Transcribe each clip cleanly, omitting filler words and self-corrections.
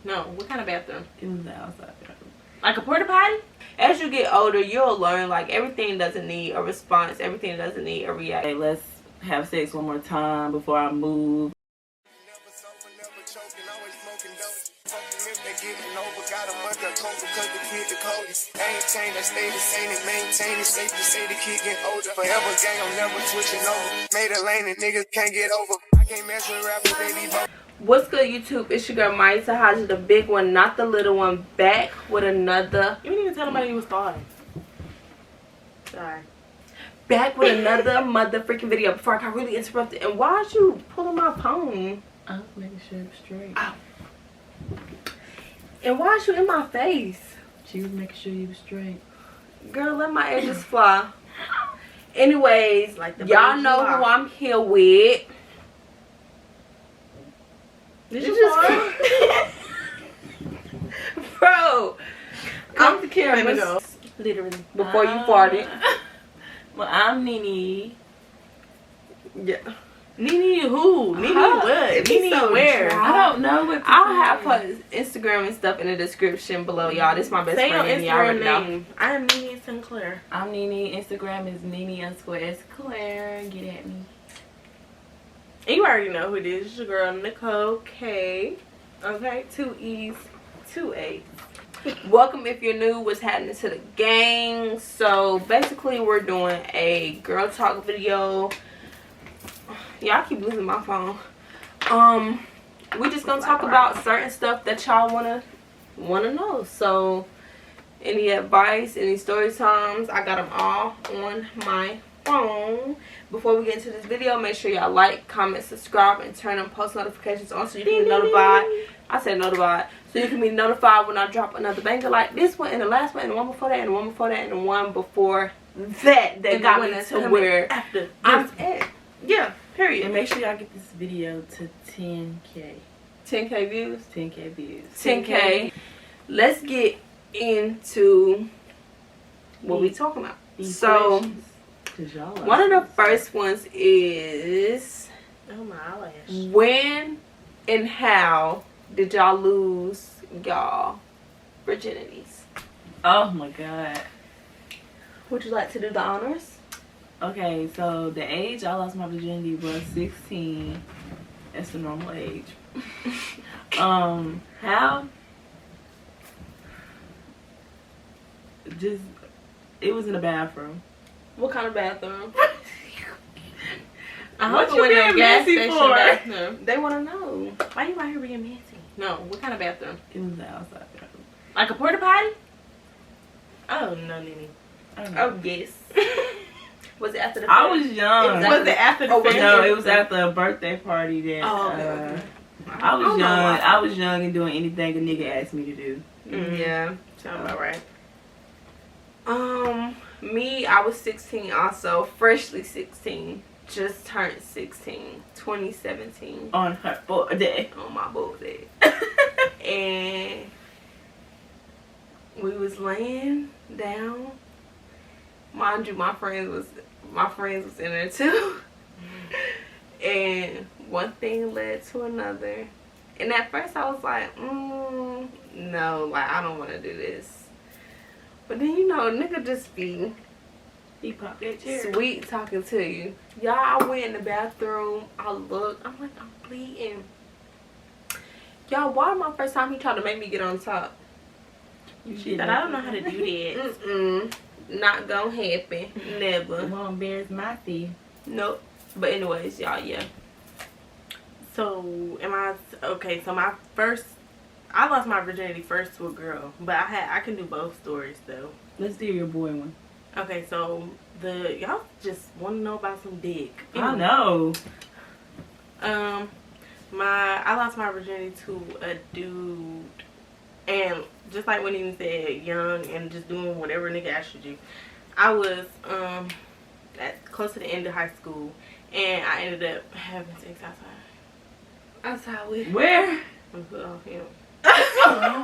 No, what kind of bathroom? It was the outside bathroom. Like a porta potty? As you get older, you'll learn like everything doesn't need a response. Everything doesn't need a reaction. Hey, let's have sex one more time before I move. What's good, YouTube? It's your girl Maya Tahaji, the big one, not the little one, back with another. You didn't even tell nobody you was starting. Sorry. Back with another mother freaking video before I got really interrupted. And why are you pulling my phone? I was making sure it was straight. Ow. And why is you in my face? She was making sure you was straight. Girl, let my edges fly. Anyways, Like y'all know who I'm here with. Did you fart? Bro, I'm the camera. Literally. Before you farted. Well, I'm Nene. Yeah. Nene who? Nene Huh? what? It be Nene so where? dry. I don't know what to I'll say. have her Instagram and stuff in the description below, y'all. This is my best Say your friend, and y'all already Instagram know. name. I am Nene Sinclair. I'm Nene. Instagram is Nene_Esclair. Get at me. And you already know who it is. It's your girl Nicole K. Okay, 2 E's, 2 A's. Welcome if you're new. What's happening to the gang? So basically, we're doing a girl talk video. Y'all keep losing my phone. We just gonna talk about certain stuff that y'all wanna know. So any advice, any story times, I got them all on my phone. Before we get into this video, make sure y'all like, comment, subscribe, and turn on post notifications on so you can be notified. I said notified. So you can be notified when I drop another banger like this one, and the last one, and the one before that, and the one before that, and the one before that. That got me to where after I'm at. Yeah, period. And make sure y'all get this video to 10K. 10K views. 10K views. 10K. Let's get into what we talking about. These So questions. 'Cause y'all like one of the this. first ones is, oh my eyelash. when and how did y'all lose y'all virginities? Oh my god. Would you like to do the honors? Okay, so the age I lost my virginity was 16. That's the normal age. How? Just, it was in the bathroom. What kind of bathroom? I What hope you it wasn't a being gas messy station for? bathroom. They want to know. Why you out here being messy? No, what kind of bathroom? It was the outside bathroom. Like a porta potty? Oh no, Nene. I don't know. Oh yes. Was it after the? I was young. Was it after the Oh, was family? No, it was after a birthday party that Oh, okay. I was don't know young. why. I was young and doing anything a nigga asked me to do. Yeah. Sound about right. Me, I was 16 also, freshly 16. Just turned 16, 2017. On her birthday. On my birthday. And we was laying down. Mind you, my friends was in there too. And one thing led to another. And at first I was like, no, like I don't want to do this. But then, you know, nigga just be He popped that chair. sweet talking to you. Y'all, I went in the bathroom. I looked. I'm like, I'm bleeding. Y'all, why my first time he tried to make me get on top? You should. But I don't know how to do that. Not gonna happen. Never. Won't embarrass my fee. Nope. But anyways, y'all, yeah. So am I okay? So I lost my virginity first to a girl, but I can do both stories though. Let's do your boy one. Okay, so y'all just want to know about some dick. I know. I lost my virginity to a dude, and just like when he said, young and just doing whatever nigga asked you to do. I was close to the end of high school, and I ended up having sex outside. Outside with. Where? Oh, yeah.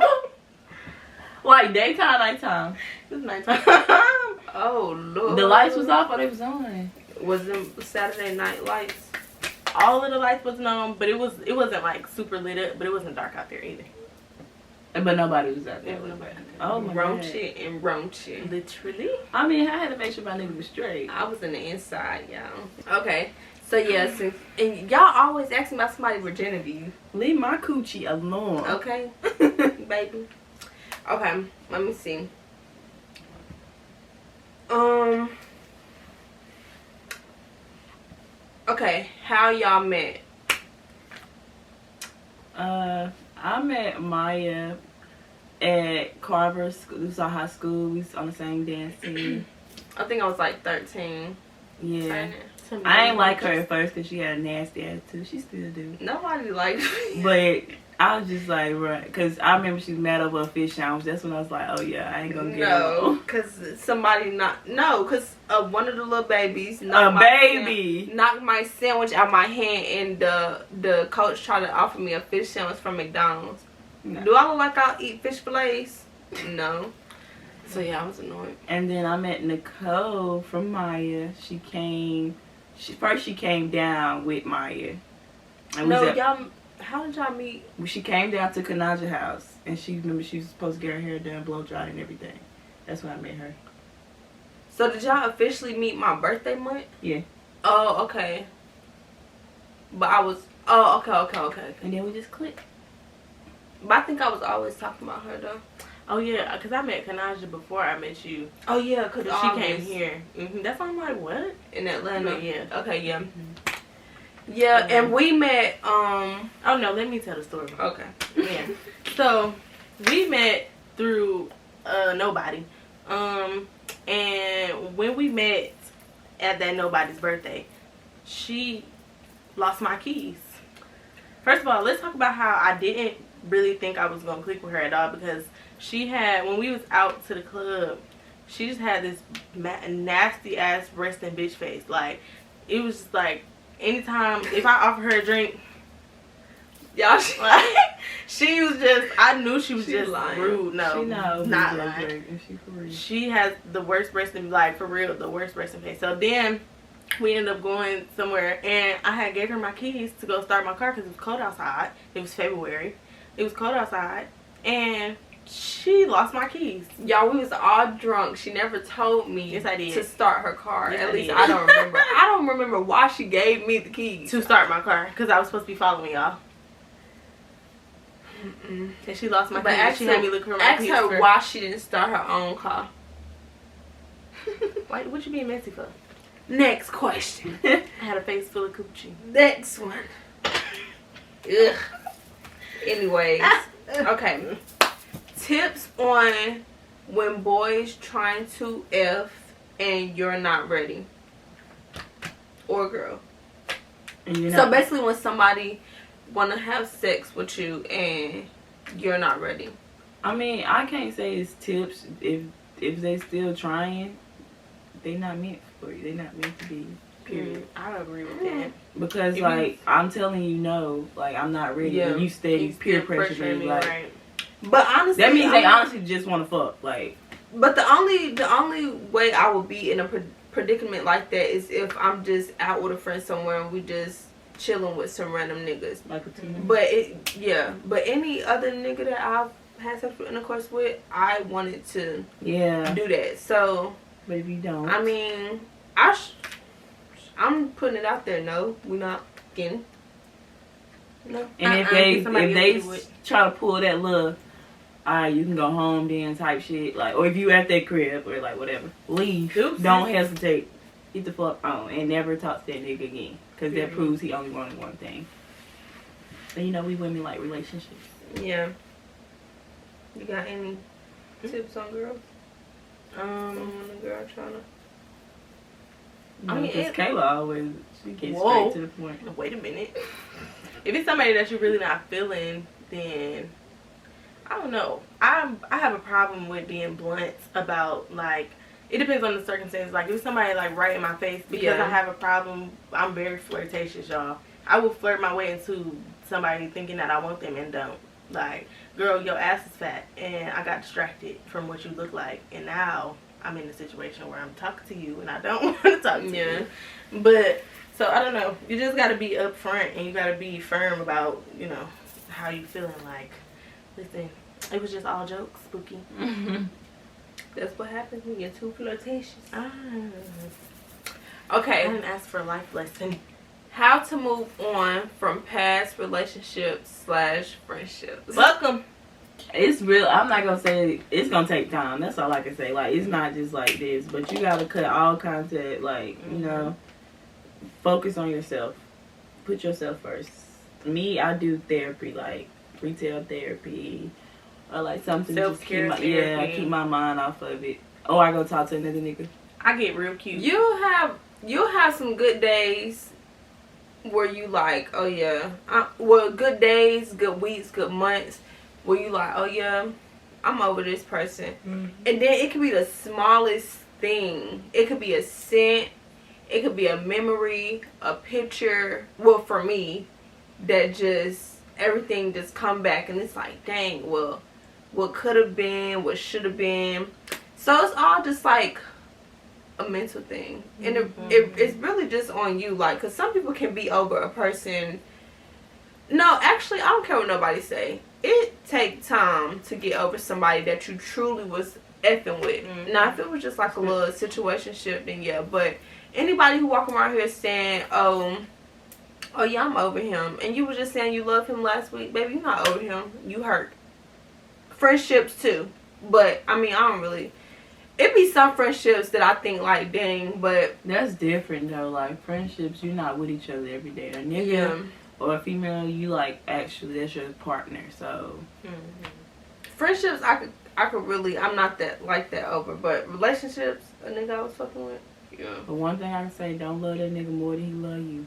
Like daytime, nighttime. It was nighttime. Oh Lord. The lights was off or they was on? Was them Saturday night lights? All of the lights wasn't on, but it wasn't like super lit up, but it wasn't dark out there either. But nobody was out there. Oh my god. Roachy and roachy. Literally. I mean, I had to make sure my nigga was straight. I was in the inside, y'all. Okay. So yeah, and y'all always ask me about somebody's virginity. Leave my coochie alone. Okay. Baby. Okay, let me see. Okay, how y'all met? I met Maya at Carver School. This was our high school. We was on the same dance team. I think I was like 13. Yeah. I ain't like her at first because she had a nasty attitude. She still do. Nobody liked me. But I was just like, right. Because I remember she was mad over a fish sandwich. That's when I was like, oh yeah, I ain't gonna get it. No, because somebody because one of the little babies knocked my sandwich out my hand, and the coach tried to offer me a fish sandwich from McDonald's. No. Do I look like I'll eat fish fillets? No. So yeah, I was annoyed. And then I met Nicole from Maya. She came down with Maya. And y'all. How did y'all meet? She came down to Kanaja house, and she was supposed to get her hair done, blow dried, and everything. That's when I met her. So did y'all officially meet my birthday month? Yeah. Oh, okay. But I was. Oh, okay. And then we just clicked. But I think I was always talking about her though. Oh yeah, because I met Kanaja before I met you. Oh yeah, because she came here. That's why I'm like, what? In Atlanta. But yeah. Okay, yeah. Yeah, and we met, oh no, let me tell the story. Okay. Yeah. So, we met through, nobody. And when we met at that nobody's birthday, she lost my keys. First of all, let's talk about how I didn't really think I was going to click with her at all, because she had, when we was out to the club, she just had this nasty ass resting bitch face. Like, it was just like, anytime if I offer her a drink, y'all, she was just, I knew she was just lying. Rude. No, she knows not lying. She has the worst resting, like for real, the worst resting face. So then we ended up going somewhere, and I had gave her my keys to go start my car because it was cold outside. It was February. It was cold outside, and she lost my keys. Y'all, we was all drunk. She never told me yes, I did. To start her car. Yes, at least I don't remember. I don't remember why she gave me the keys. To start my car, because I was supposed to be following y'all. And she lost my keys. She had me look for my keys. Ask her why she didn't start her own car. Why? What you being messy for? Next question. I had a face full of coochie. Next one. Ugh. Anyways. Okay. Tips on when boys trying to F and you're not ready. Or girl. So basically when somebody want to have sex with you and you're not ready. I mean, I can't say it's tips. If they still trying, they not meant for you. They not meant to be. Period. I agree with that. Because like I'm telling you, no, like I'm not ready. Yeah. And you stay peer pressure me, like. Right. But honestly, that means they honestly just want to fuck. Like. But the only way I would be in a predicament like that is if I'm just out with a friend somewhere and we just chilling with some random niggas. Like a team. But but any other nigga that I've had sexual intercourse with, I wanted to do that. So. But if you don't, I mean, I'm putting it out there. No, we're not getting. No. And if they try to pull that little, alright, you can go home then type shit, like, or if you at that crib or like whatever, leave. Oops. Don't hesitate. Get the fuck on and never talk to that nigga again, because that proves he only wanted one thing. And you know we women like relationships. Yeah. You got any tips on girls? A girl trying to. I mean, because Kayla always, she gets straight to the point. Wait a minute. If it's somebody that you're really not feeling, then I don't know. I have a problem with being blunt about, like, it depends on the circumstances. Like, if it's somebody like right in my face, because I have a problem, I'm very flirtatious, y'all. I will flirt my way into somebody thinking that I want them and don't. Like, girl, your ass is fat, and I got distracted from what you look like, and now I'm in a situation where I'm talking to you and I don't want to talk to you. But, so I don't know. You just got to be upfront and you got to be firm about, you know, how you feeling. Like, Listen, it was just all jokes, spooky. That's what happens when you're too flirtatious. I Okay. didn't ask for a life lesson. How to move on from past relationships / friendships. Welcome. It's real. I'm not gonna say it's gonna take time. That's all I can say. Like, it's not just like this, but you gotta cut all contact. Like, you know, focus on yourself. Put yourself first. Me, I do therapy, like retail therapy, or like something to just keep keep my mind off of it. Oh, I go talk to another nigga. I get real cute. You'll have some good days where you like, oh yeah, well, good days, good weeks, good months, where you like, oh yeah, I'm over this person. And then it could be the smallest thing. It could be a scent, it could be a memory, a picture. Well, for me, that just everything just come back, and it's like, dang, well, what could have been, what should have been. So it's all just like a mental thing, and it's really just on you, like, because some people can be over a person. No, actually, I don't care what nobody say. It take time to get over somebody that you truly was effing with. Now, if it was just like a little situationship, then yeah. But anybody who walk around here saying, oh yeah, I'm over him, and you were just saying you love him last week, baby, you're not over him. You hurt. Friendships too, but I mean, I don't really. It be some friendships that I think like, dang, but that's different though. Like, friendships, you're not with each other every day. A nigga or a female, you like, actually that's your partner. So friendships, I could really, I'm not that like that over, but relationships, a nigga I was fucking with, yeah. But one thing I can say, don't love that nigga more than he love you,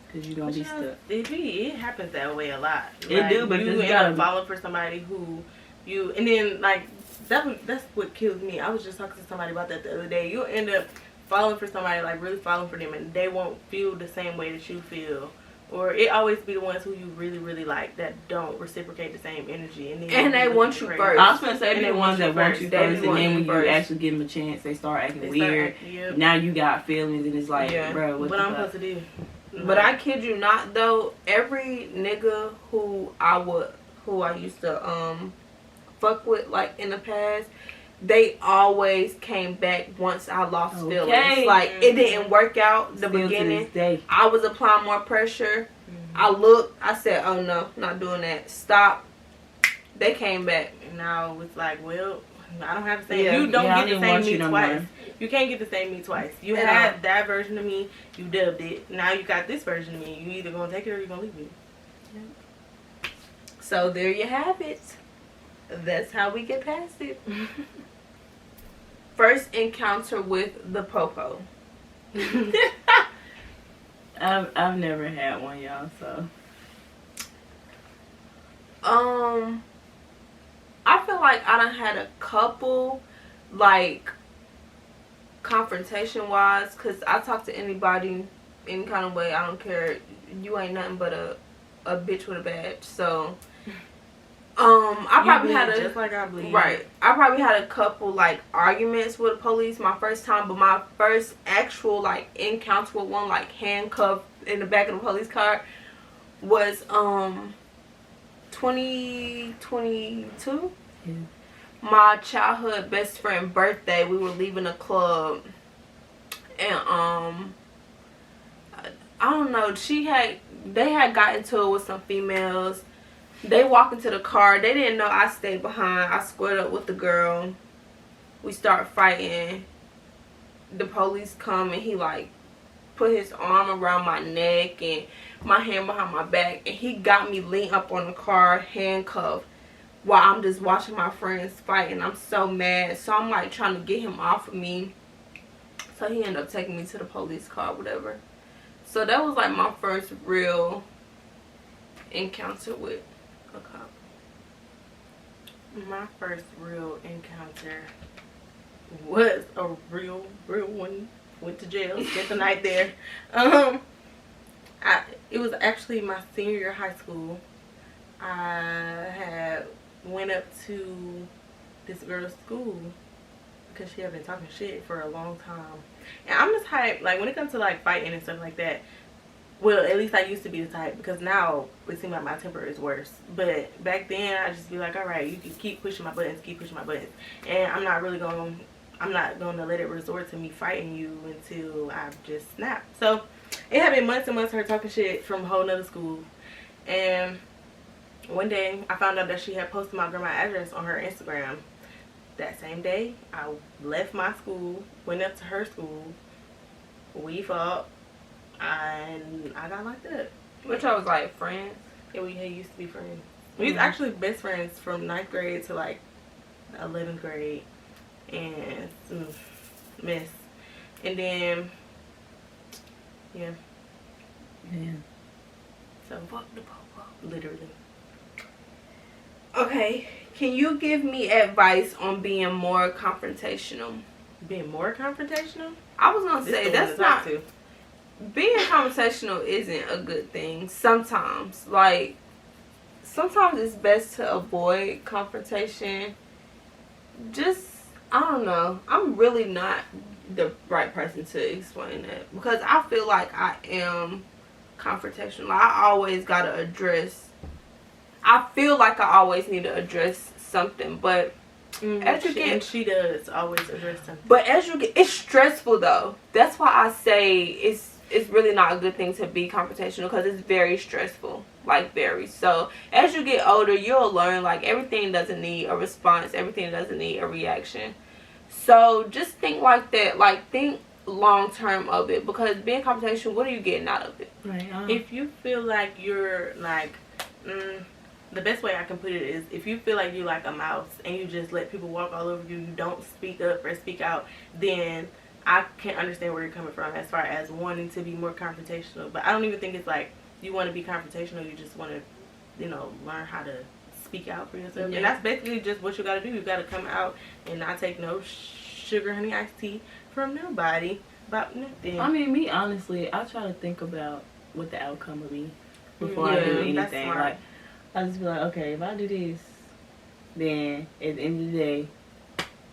because you gonna be stuck. It happens that way a lot. It like, do, but you end up falling for somebody who you, and then like. That's what kills me. I was just talking to somebody about that the other day. You'll end up falling for somebody, like really falling for them, and they won't feel the same way that you feel. Or it always be the ones who you really, really like that don't reciprocate the same energy. And they want you first. I was going to say, they the ones that want you first, and then when you actually give them a chance, they start acting weird. Now you got feelings, and it's like, bro, what I'm supposed to do? But I kid you not, though, every nigga who I used to fuck with, like, in the past, they always came back once I lost feelings. Like, it didn't work out the beginning. I was applying more pressure. I looked, I said, oh no, not doing that, stop. They came back. Now it's like, well, I don't have the same. You don't get the same me twice. You can't get the same me twice. You had that version of me, you dubbed it. Now you got this version of me. You either gonna take it or you gonna leave me. So there you have it. That's how we get past it. First encounter with the popo. I've never had one, y'all, so. I feel like I done had a couple, like, confrontation wise, because I talk to anybody any kind of way. I don't care. You ain't nothing but a bitch with a badge. So I probably had a, just like I bleed. Right. I probably had a couple, like, arguments with the police my first time, but my first actual, like, encounter with one, like, handcuffed in the back of the police car was 2022. My childhood best friend birthday. We were leaving a club, and I don't know, they had got into it with some females. They walk into the car. They didn't know I stayed behind. I squared up with the girl. We start fighting. The police come, and he, like, put his arm around my neck and my hand behind my back, and he got me leaned up on the car, handcuffed, while I'm just watching my friends fight, and I'm so mad. So I'm, like, trying to get him off of me. So he ended up taking me to the police car, whatever. So that was, like, my first real encounter with a cop. My first real encounter was a real one. Went to jail, spent the night there. It was actually my senior year of high school. I had went up to this girl's school because she had been talking shit for a long time. And I'm the type, like, when it comes to, like, fighting and stuff like that, Well, at least I used to be the type, because now it seems like my temper is worse. But back then, I just be like, all right, you can keep pushing my buttons, and I'm not going to let it resort to me fighting you until I just snap. So it had been months and months of her talking shit from a whole nother school. And one day I found out that she had posted my grandma's address on her Instagram. That same day, I left my school, went up to her school, we fought, and I got locked up. Which I was like, friends? Yeah, we used to be friends. We was actually best friends from 9th grade to like 11th grade. And mess. And then, yeah. So, fuck the popo. Literally. Okay, can you give me advice on being more confrontational? Being more confrontational? I was gonna say that's not. Being confrontational isn't a good thing. Sometimes, like, sometimes it's best to avoid confrontation. Just, I don't know. I'm really not the right person to explain that, because I feel like I am confrontational. I always gotta address. I feel like I always need to address something, but as you get, she does always address something. But as you get, it's stressful though. That's why I say it's really not a good thing to be confrontational, because it's very stressful, like very. So as you get older, you'll learn like everything doesn't need a response, everything doesn't need a reaction. So just think like that, like think long term of it, because being confrontational, what are you getting out of it? Right. If you feel like you're like, the best way I can put it is, if you feel like you're like a mouse and you just let people walk all over you, you don't speak up or speak out, then I can understand where you're coming from as far as wanting to be more confrontational. But I don't even think it's like you want to be confrontational. You just want to, you know, learn how to speak out for yourself. Yeah. And that's basically just what you got to do. You got to come out and not take no sugar honey iced tea from nobody about nothing. I mean, me honestly, I try to think about what the outcome will be before I do anything. Like, I just be like, okay, if I do this, then at the end of the day,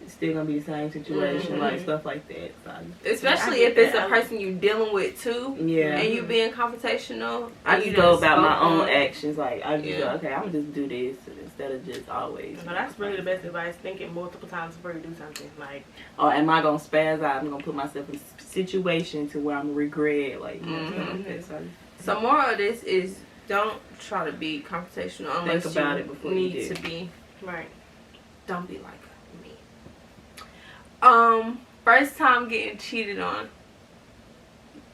it's still gonna be the same situation, like stuff like that. So especially if it's a person you're dealing with too, and you being confrontational. I just go about my own actions. Like I just go, okay, I'm gonna just do this instead of just always. No, that's really the best advice. Thinking multiple times before you do something. Like, oh, am I gonna spaz out? I'm gonna put myself in a situation to where I'm gonna regret. Like, so more of this is, don't try to be confrontational unless think about it before need you do. to be. Right. Don't be like me. First time getting cheated on.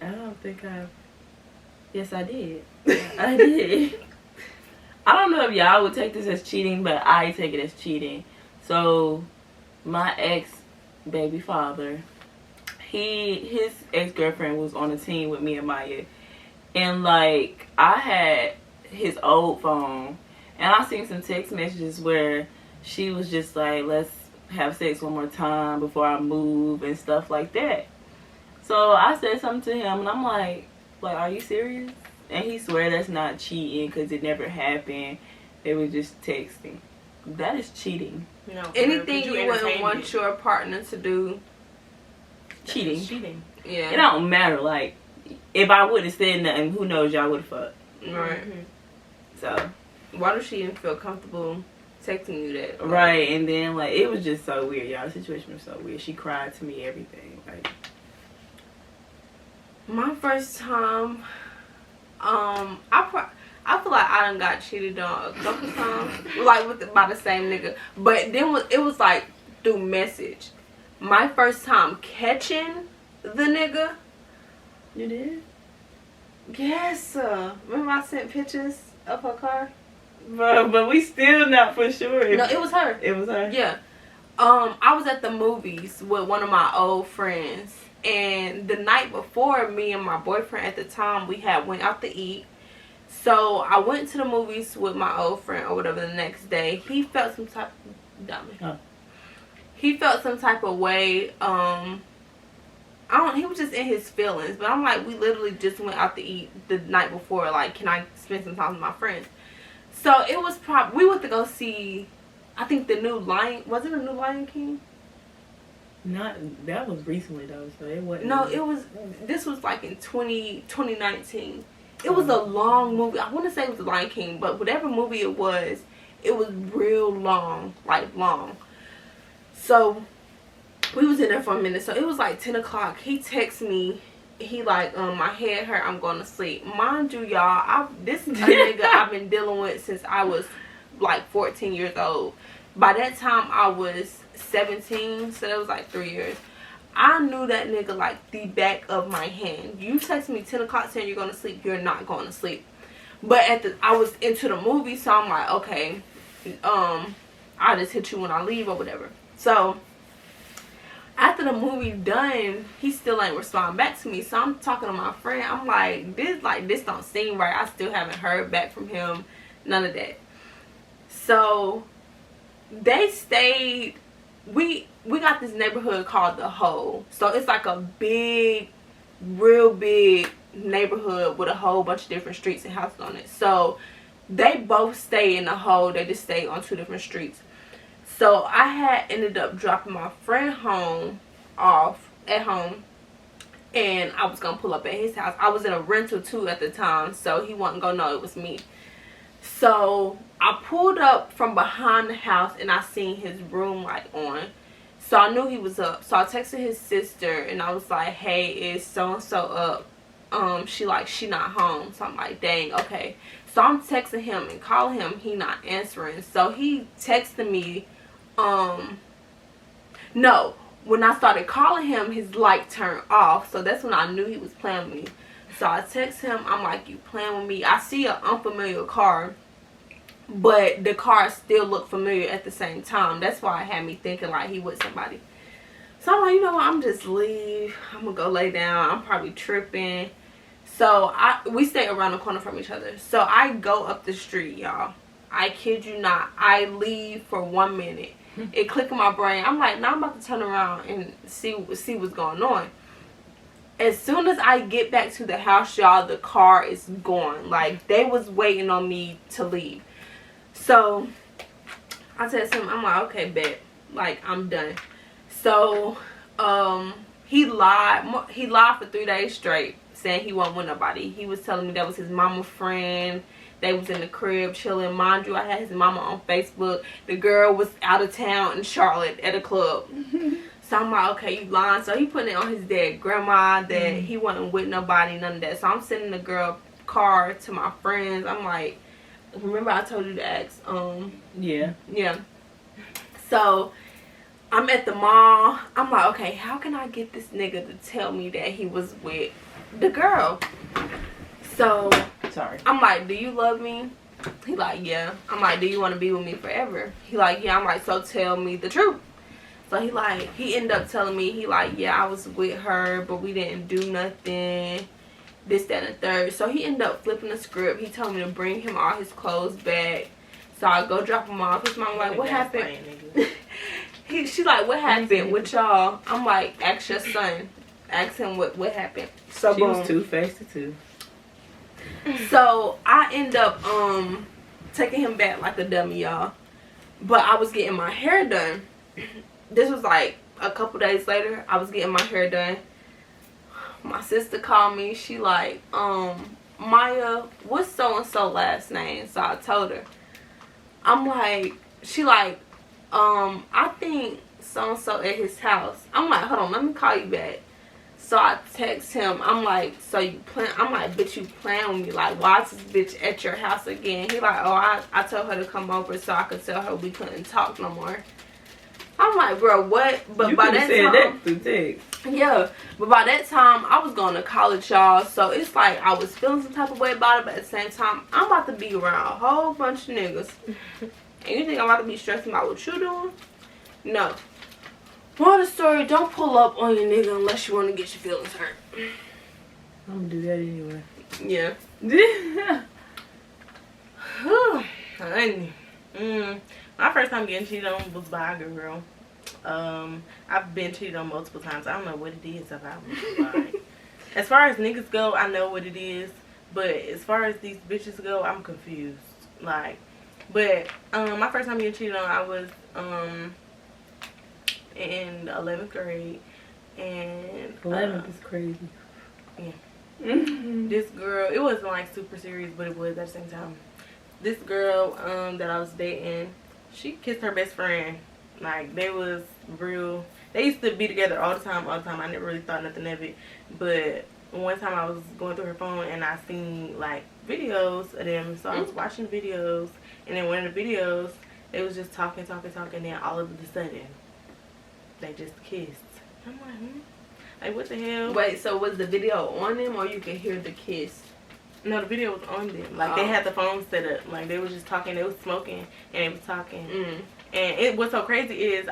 I don't think I've. Yes, I did. I did. I don't know if y'all would take this as cheating, but I take it as cheating. So, my ex-baby father, his ex-girlfriend was on a team with me and Maya. And, like, I had his old phone, and I seen some text messages where she was just like, let's have sex one more time before I move and stuff like that. So I said something to him, and I'm like, are you serious? And he swear that's not cheating because it never happened. They were just texting. That is cheating. No. Anything you wouldn't want your partner to do. Cheating. Cheating. Yeah. It don't matter. Like, if I would have said nothing, who knows, y'all would have fucked. Right. So. Why does she even feel comfortable texting you that? Right, and then, like, it was just so weird, y'all. The situation was so weird. She cried to me, everything. Like, my first time, I feel like I done got cheated on a couple times, like by the same nigga. But then it was like through message. My first time catching the nigga. You did? Yes, remember I sent pictures of her car? But we still not for sure. No, it was her. It was her? Yeah. I was at the movies with one of my old friends. And the night before, me and my boyfriend at the time, we had went out to eat. So I went to the movies with my old friend or whatever the next day. He felt some type He felt some type of way. He was just in his feelings. But I'm like, we literally just went out to eat the night before. Like, can I spend some time with my friends? So it was we went to go see, I think the new Lion, was it a new Lion King? That was recently though, so it wasn't. No, this was like in 2019. It was a long movie. I want to say it was The Lion King, but whatever movie it was real long, like long. So we was in there for a minute. So it was like 10 o'clock. He texted me. He like, my head hurt. I'm going to sleep. Mind you, y'all, this is a nigga I've been dealing with since I was like 14 years old. By that time, I was 17. So that was like 3 years. I knew that nigga like the back of my hand. You text me 10 o'clock saying you're going to sleep. You're not going to sleep. But I was into the movie. So I'm like, okay, I'll just hit you when I leave or whatever. So after the movie done, he still ain't respond back to me. So I'm talking to my friend. I'm like, this don't seem right. I still haven't heard back from him. None of that. So they stayed. We got this neighborhood called The Hole. So it's like a big, real big neighborhood with a whole bunch of different streets and houses on it. So they both stay in The Hole. They just stay on 2 different streets. So I had ended up dropping my friend off at home, and I was gonna pull up at his house. I was in a rental too at the time, so he wasn't gonna know it was me. So I pulled up from behind the house and I seen his room light on. So I knew he was up. So I texted his sister and I was like, hey, is so-and-so up? She not home. So I'm like, dang, okay. So I'm texting him and calling him. He not answering. So he texted me. No. When I started calling him, his light turned off. So that's when I knew he was playing with me. So I text him. I'm like, you playing with me? I see an unfamiliar car, but the car still looked familiar at the same time. That's why it had me thinking like he with somebody. So I'm like, you know what? I'm just leave. I'm gonna go lay down. I'm probably tripping. So we stay around the corner from each other. So I go up the street, y'all. I kid you not. I leave for 1 minute. It clicked in my brain. I'm like, now I'm about to turn around and see what's going on. As soon as I get back to the house, y'all, the car is gone. Like, they was waiting on me to leave. So, I text him, I'm like, okay, bet. Like, I'm done. So, he lied. He lied for 3 days straight, saying he wasn't with nobody. He was telling me that was his mama friend. They was in the crib chilling. Mind you, I had his mama on Facebook. The girl was out of town in Charlotte at a club. So I'm like, okay, you lying. So he putting it on his dead grandma that he wasn't with nobody, none of that. So I'm sending the girl car to my friends. I'm like, remember I told you to ask? Yeah. So I'm at the mall. I'm like, okay, how can I get this nigga to tell me that he was with the girl? So I'm like, do you love me? He like, yeah. I'm like, do you want to be with me forever? He like, yeah. I'm like, so tell me the truth. So he ended up telling me, he like, yeah, I was with her, but we didn't do nothing, this, that, and the third. So he ended up flipping the script. He told me to bring him all his clothes back. So I go drop him off. His mom like, what happened? She like, what happened with y'all? I'm like, ask your son. Ask him what happened. So she was two-faced too. So I end up taking him back like a dummy, y'all. But I was getting my hair done. This was like a couple days later. I was getting my hair done. My sister called me. She like, Maya, what's so-and-so last name? So I told her. I'm like, she like, I think so-and-so at his house. I'm like, hold on, let me call you back. So I text him. I'm like, so you plan? I'm like, bitch, you playing with me? Like, why is this bitch at your house again? He like, oh, I told her to come over so I could tell her we couldn't talk no more. I'm like, bro, what? But you by that said time, that through text. Yeah, but by that time, I was going to college, y'all. So it's like I was feeling some type of way about it, but at the same time, I'm about to be around a whole bunch of niggas. And you think I'm about to be stressing about what you doing? No. Moral of the story, don't pull up on your nigga unless you want to get your feelings hurt. I'm gonna do that anyway. Yeah. Honey. My first time getting cheated on was by a girl. I've been cheated on multiple times. I don't know what it is about me. Like, as far as niggas go, I know what it is. But as far as these bitches go, I'm confused. Like, but my first time getting cheated on, I was in 11th grade, and 11th is crazy. Yeah. This girl, it wasn't like super serious, but it was at the same time. This girl that I was dating, she kissed her best friend. Like, they was real. They used to be together all the time. I never really thought nothing of it. But one time I was going through her phone and I seen like videos of them. So I was watching the videos, and then one of the videos, they was just talking. Then all of a sudden, they just kissed. I'm like, like, what the hell? Wait, so was the video on them, or you could hear the kiss? No, the video was on them. Like, they had the phone set up. Like, they was just talking. They was smoking, and they was talking. And what's so crazy is,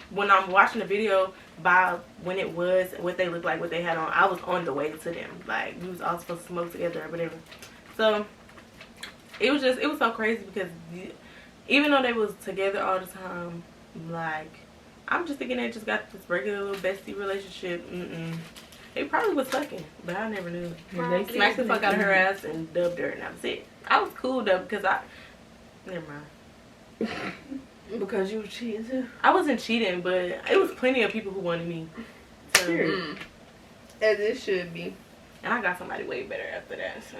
when I'm watching the video, by when it was, what they looked like, what they had on, I was on the way to them. Like, we was all supposed to smoke together or whatever. So, it was so crazy because even though they was together all the time, like, I'm just thinking they just got this regular little bestie relationship. They probably was fucking, but I never knew. They smacked the fuck out of her ass and dubbed her, and that was it. I was cool though because never mind. Because you were cheating too? I wasn't cheating, but it was plenty of people who wanted me. So, as it should be. And I got somebody way better after that. So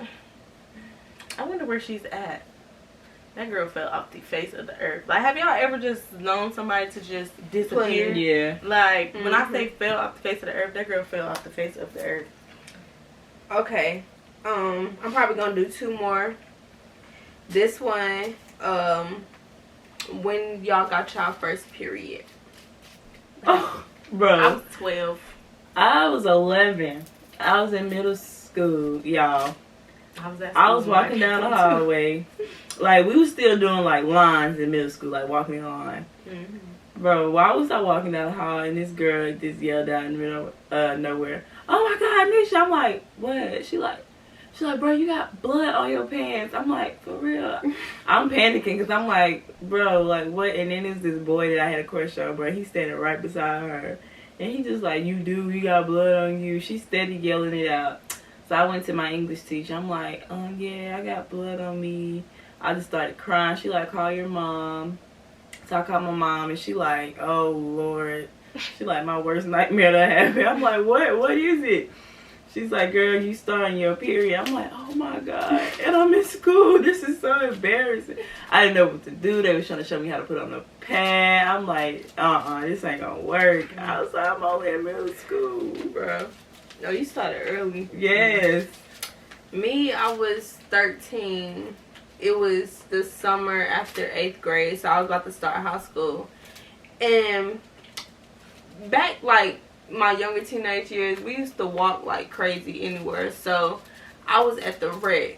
I wonder where she's at. That girl fell off the face of the earth. Like, have y'all ever just known somebody to just disappear? Yeah. Like, when I say fell off the face of the earth, that girl fell off the face of the earth. Okay. I'm probably gonna do 2 more. This one, when y'all got y'all first period. Oh, bro. I was 12. I was 11. I was in middle school, y'all. I was walking down the hallway. Like, we was still doing, like, lines in middle school, like, walking in line. Bro, why was I walking down the hall and this girl just yelled out in the middle of nowhere, "Oh my God, Nisha!" I'm like, what? She's like, bro, you got blood on your pants. I'm like, for real? I'm panicking because I'm like, bro, like, what? And then there's this boy that I had a crush on, bro. He's standing right beside her. And he just like, you got blood on you. She steady yelling it out. So I went to my English teacher. I'm like, yeah, I got blood on me. I just started crying. She like, call your mom. So I called my mom, and she like, oh, Lord. She like, my worst nightmare that happened. I'm like, what is it? She's like, girl, you starting your period. I'm like, oh, my God. And I'm in school. This is so embarrassing. I didn't know what to do. They was trying to show me how to put on the pad. I'm like, this ain't going to work. I was like, I'm only in middle school, bro. No, you started early. Yes. Me, I was 13. It was the summer after 8th grade, so I was about to start high school. And back, like, my younger teenage years, we used to walk like crazy anywhere. So I was at the rec,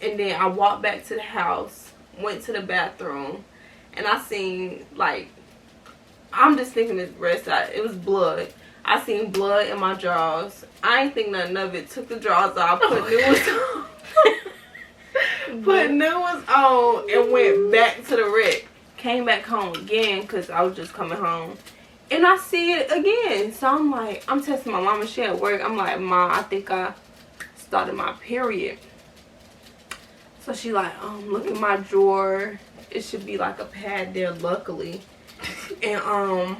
and then I walked back to the house, went to the bathroom, and I seen, like, I'm just thinking this breast out. It was blood. I seen blood in my drawers. I ain't think nothing of it. Took the drawers off, put new ones on. Put new ones on and went back to the rec. Came back home again because I was just coming home. And I see it again. So I'm like, I'm texting my mom and she at work. I'm like, Mom, I think I started my period. So she like, look in my drawer. It should be like a pad there, luckily. And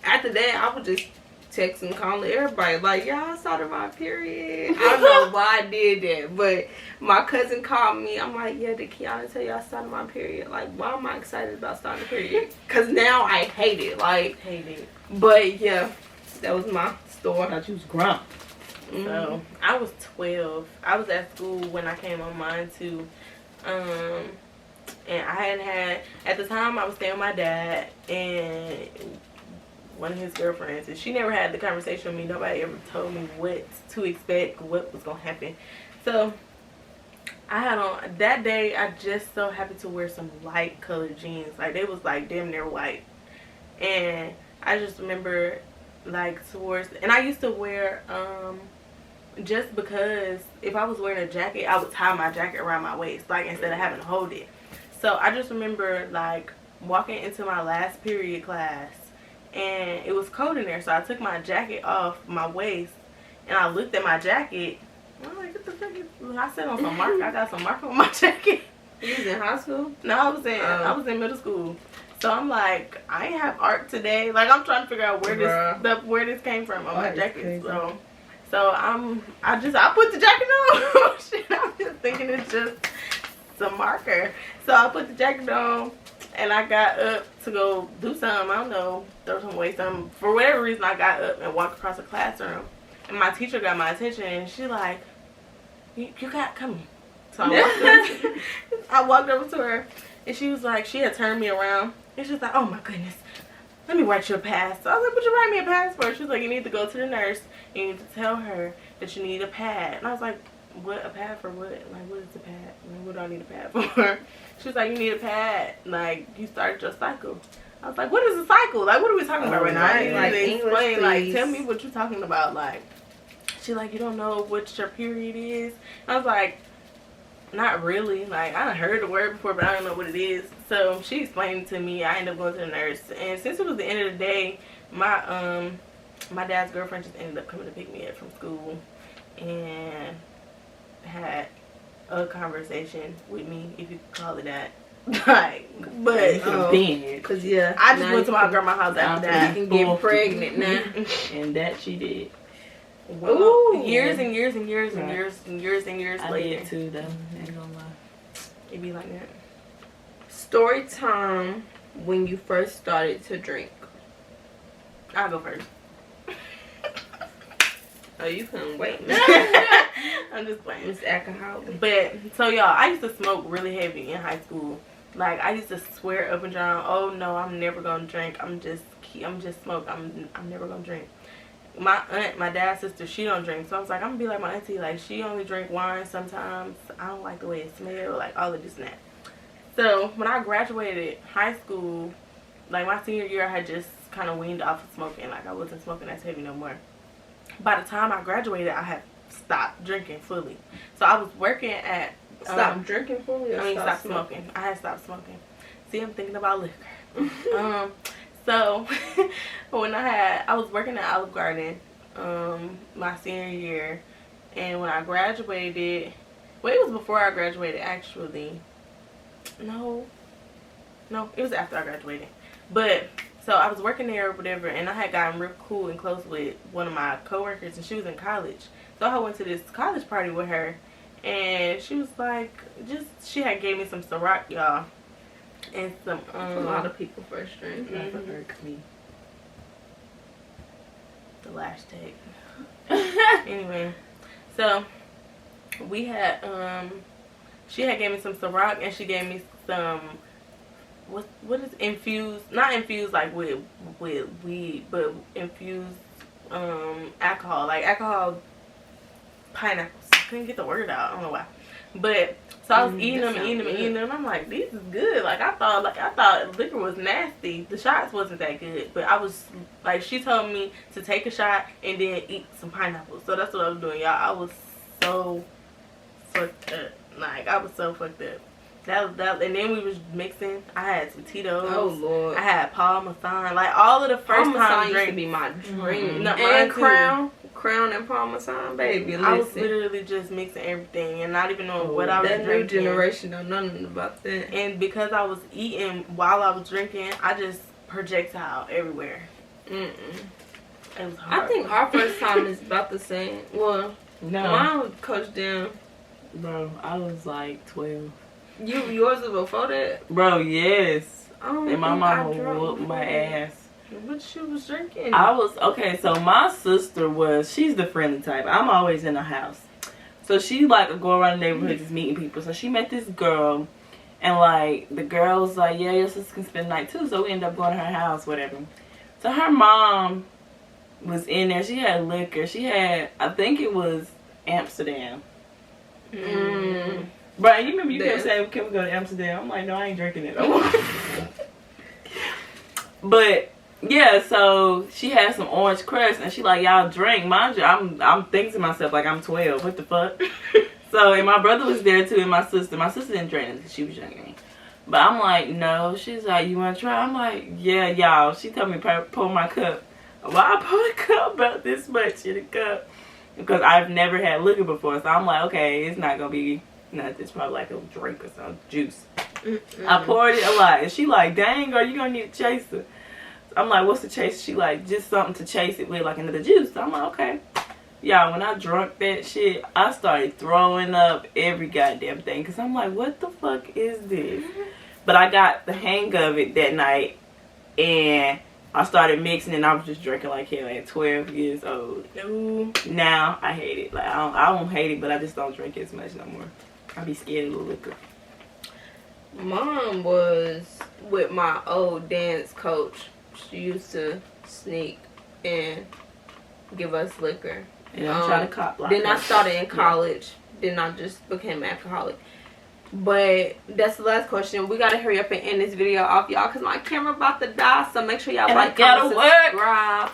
after that, I was just texting, calling everybody like, y'all started my period. I don't know why I did that, but my cousin called me. I'm like, yeah, did Kiana tell you I started my period? Like, why am I excited about starting a period? Because now I hate it. Like, but yeah, that was my story. I thought you was grown. So I was 12. I was at school when I came on mine too. And I had at the time I was staying with my dad and one of his girlfriends, and she never had the conversation with me. Nobody ever told me what to expect, what was gonna happen. So I had on that day, I just so happened to wear some light colored jeans. Like, they was like damn near white. And I just remember, like, and I used to wear just because if I was wearing a jacket, I would tie my jacket around my waist, like, instead of having to hold it. So I just remember, like, walking into my last period class, and it was cold in there, so I took my jacket off my waist, and I looked at my jacket. I'm like, what the fuck is, I said on some marker. I got some marker on my jacket. You was in high school? No, I was in middle school. So I'm like, I ain't have art today. Like, I'm trying to figure out where this came from on my jacket. So So I put the jacket on. Shit, I'm just thinking it's just some marker. So I put the jacket on and I got up to go do something. I don't know, throw some away something. For whatever reason, I got up and walked across the classroom. And my teacher got my attention and she like, you got come. So I walked over to her and she was like, she had turned me around and she was like, oh my goodness, let me write you a pass. So I was like, would you write me a pass for? She was like, you need to go to the nurse and you need to tell her that you need a pad. And I was like, what, a pad for what? Like, what is a pad? Like, what do I need a pad for? She was like, you need a pad. Like, you started your cycle. I was like, what is a cycle? Like, what are we talking about right now? I need to explain. Like, tell me what you're talking about. Like, she like, you don't know what your period is? I was like, not really. Like, I done heard the word before, but I don't know what it is. So she explained it to me. I ended up going to the nurse. And since it was the end of the day, my dad's girlfriend just ended up coming to pick me up from school and had a conversation with me, if you could call it that. Like, but cause yeah, I just went to my grandma's house after that. You can get pregnant now, and that she did. Well, ooh. years and years and years and years and years and years I later. did too, though. Ain't gonna lie. It be like that. Story time when you first started to drink. I'll go first. Oh, you couldn't wait. I'm just playing. It's alcohol. But so y'all, I used to smoke really heavy in high school. Like, I used to swear up and down, oh no, I'm never gonna drink. I'm just smoke. I'm never gonna drink. My aunt, my dad's sister, she don't drink. So I was like, I'm gonna be like my auntie. Like, she only drink wine sometimes. I don't like the way it smells. Like, all of this and that. So when I graduated high school, like my senior year, I had just kind of weaned off of smoking. Like, I wasn't smoking as heavy no more. By the time I graduated, I had stopped drinking fully. So I was working at Stop drinking fully? Or stop smoking. I had stopped smoking. See, I'm thinking about liquor. So when I was working at Olive Garden my senior year, and when I graduated, well, it was before I graduated actually. No, it was after I graduated. But so I was working there or whatever, and I had gotten real cool and close with one of my coworkers, and she was in college. So I went to this college party with her, and she was like, she had gave me some Ciroc, y'all, and some a lot of people first drink. Me. The last take. Anyway, so we had she had gave me some Ciroc, and she gave me some what is infused, not infused like with weed, but infused alcohol, like alcohol pineapples. I couldn't get the word out, I don't know why. But so I was eating them and eating them and eating them. I'm like, this is good. Like I thought liquor was nasty. The shots wasn't that good, but I was like, she told me to take a shot and then eat some pineapples. So that's what I was doing, y'all. I was so fucked up. Like, I was so fucked up. That and then we was mixing. I had some Tito's. Oh Lord. I had Parmesan. Like, all of the first time used to be my dream. No, and Crown and Parmesan, baby. I was literally just mixing everything and not even knowing what I was drinking. That new generation don't know nothing about that. And because I was eating while I was drinking, I just projectile everywhere. It was hard. I think our first time is about the same. Well, No. mine was coached down. Bro, I was like 12. Yours was before that? Bro, yes. And my mama whooped my ass. What she was drinking? Okay, so my sister she's the friendly type. I'm always in the house. So she like would go around the neighborhood just meeting people. So she met this girl, and like the girl was like, yeah, your sister can spend the night too. So we ended up going to her house, whatever. So her mom was in there. She had liquor. She had, I think it was Amsterdam. Bro, you remember you kept saying, can we go to Amsterdam? I'm like, no, I ain't drinking it. But yeah, so she had some orange crush, and she like, y'all drink. Mind you, I'm thinking to myself like, I'm 12. What the fuck? So, and my brother was there too, and my sister. My sister didn't drink because she was younger than me. But I'm like, no. She's like, you want to try? I'm like, yeah, y'all. She told me pour my cup. Why I pour a cup about this much in a cup? Because I've never had liquor before. So I'm like, okay, it's not going to be nothing. It's probably like a drink or some juice. I poured it a lot. And she like, dang, girl, you going to need a chaser. So I'm like, what's the chaser? She like, just something to chase it with, like another juice. So I'm like, okay. Y'all, when I drunk that shit, I started throwing up every goddamn thing. Because I'm like, what the fuck is this? But I got the hang of it that night. And I started mixing and I was just drinking like hell at 12 years old. Now, I hate it. Like, I don't hate it, but I just don't drink as much no more. I be scared of the liquor. Mom was with my old dance coach. She used to sneak and give us liquor. And I'm trying to cop like Then I started in college. Yeah. Then I just became an alcoholic. But that's the last question. We gotta hurry up and end this video off, y'all, because my camera about to die. So make sure y'all like, comment, subscribe,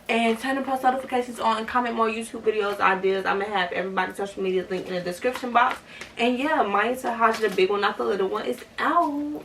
and turn the post notifications on and comment more YouTube videos, ideas. I'm gonna have everybody's social media link in the description box. And yeah, Maya Tahaja, the big one, not the little one, is out.